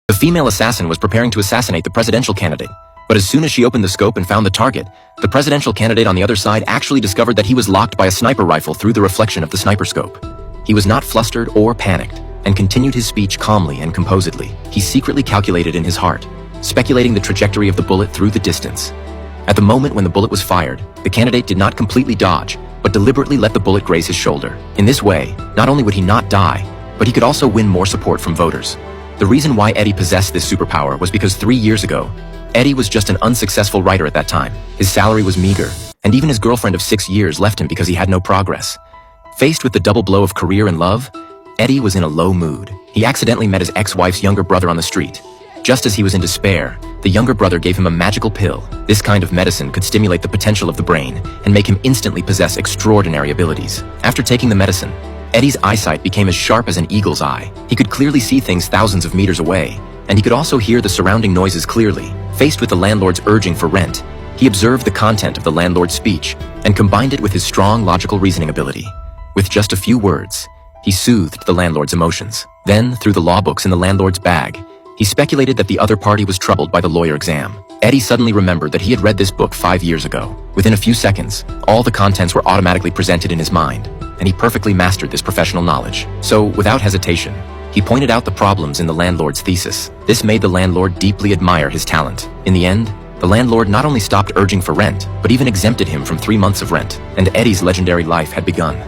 The female assassin was preparing to assassinate the presidential candidate, but as soon as she opened the scope and found the target, the presidential candidate on the other side actually discovered that he was locked by a sniper rifle through the reflection of the sniper scope. He was not flustered or panicked, and continued his speech calmly and composedly. He secretly calculated in his heart, speculating the trajectory of the bullet through the distance. At the moment when the bullet was fired, the candidate did not completely dodge, but deliberately let the bullet graze his shoulder. In this way, not only would he not die, but he could also win more support from voters. The reason why Eddie possessed this superpower was because 3 years ago, Eddie was just an unsuccessful writer at that time. His salary was meager, and even his girlfriend of 6 years left him because he had no progress. Faced with the double blow of career and love, Eddie was in a low mood. He accidentally met his ex-wife's younger brother on the street. Just as he was in despair, the younger brother gave him a magical pill. This kind of medicine could stimulate the potential of the brain and make him instantly possess extraordinary abilities. After taking the medicine, Eddie's eyesight became as sharp as an eagle's eye. He could clearly see things thousands of meters away, and he could also hear the surrounding noises clearly. Faced with the landlord's urging for rent, he observed the content of the landlord's speech and combined it with his strong logical reasoning ability. With just a few words, he soothed the landlord's emotions. Then, through the law books in the landlord's bag, he speculated that the other party was troubled by the lawyer exam. Eddie suddenly remembered that he had read this book 5 years ago. Within a few seconds, all the contents were automatically presented in his mind, and he perfectly mastered this professional knowledge. So, without hesitation, he pointed out the problems in the landlord's thesis. This made the landlord deeply admire his talent. In the end, the landlord not only stopped urging for rent, but even exempted him from 3 months of rent, and Eddie's legendary life had begun.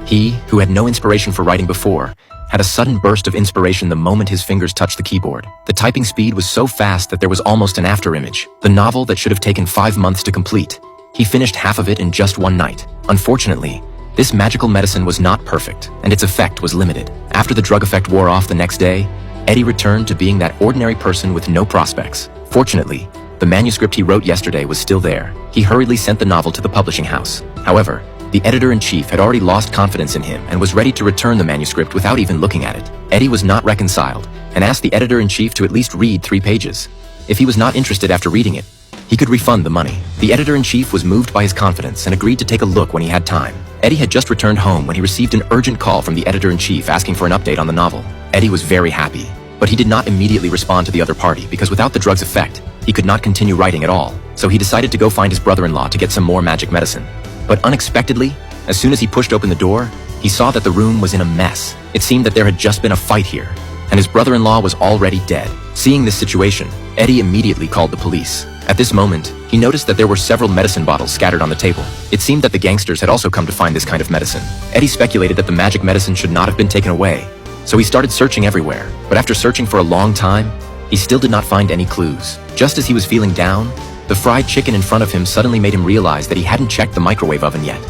He, who had no inspiration for writing before, had a sudden burst of inspiration the moment his fingers touched the keyboard. The typing speed was so fast that there was almost an afterimage. The novel that should have taken 5 months to complete. He finished half of it in just one night. Unfortunately, this magical medicine was not perfect, and its effect was limited. After the drug effect wore off the next day, Eddie returned to being that ordinary person with no prospects. Fortunately, the manuscript he wrote yesterday was still there. He hurriedly sent the novel to the publishing house. However, the editor-in-chief had already lost confidence in him and was ready to return the manuscript without even looking at it. Eddie was not reconciled and asked the editor-in-chief to at least read 3 pages. If he was not interested after reading it, he could refund the money. The editor-in-chief was moved by his confidence and agreed to take a look when he had time. Eddie had just returned home when he received an urgent call from the editor-in-chief asking for an update on the novel. Eddie was very happy, but he did not immediately respond to the other party because without the drug's effect, he could not continue writing at all. So he decided to go find his brother-in-law to get some more magic medicine. But unexpectedly, as soon as he pushed open the door, he saw that the room was in a mess. It seemed that there had just been a fight here, and his brother-in-law was already dead. Seeing this situation, Eddie immediately called the police. At this moment, he noticed that there were several medicine bottles scattered on the table. It seemed that the gangsters had also come to find this kind of medicine. Eddie speculated that the magic medicine should not have been taken away, so he started searching everywhere. But after searching for a long time, he still did not find any clues. Just as he was feeling down, the fried chicken in front of him suddenly made him realize that he hadn't checked the microwave oven yet.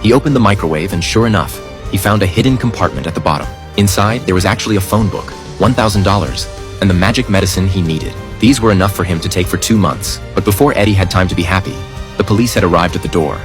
He opened the microwave and sure enough, he found a hidden compartment at the bottom. Inside, there was actually a phone book, $1,000, and the magic medicine he needed. These were enough for him to take for 2 months, but before Eddie had time to be happy, the police had arrived at the door.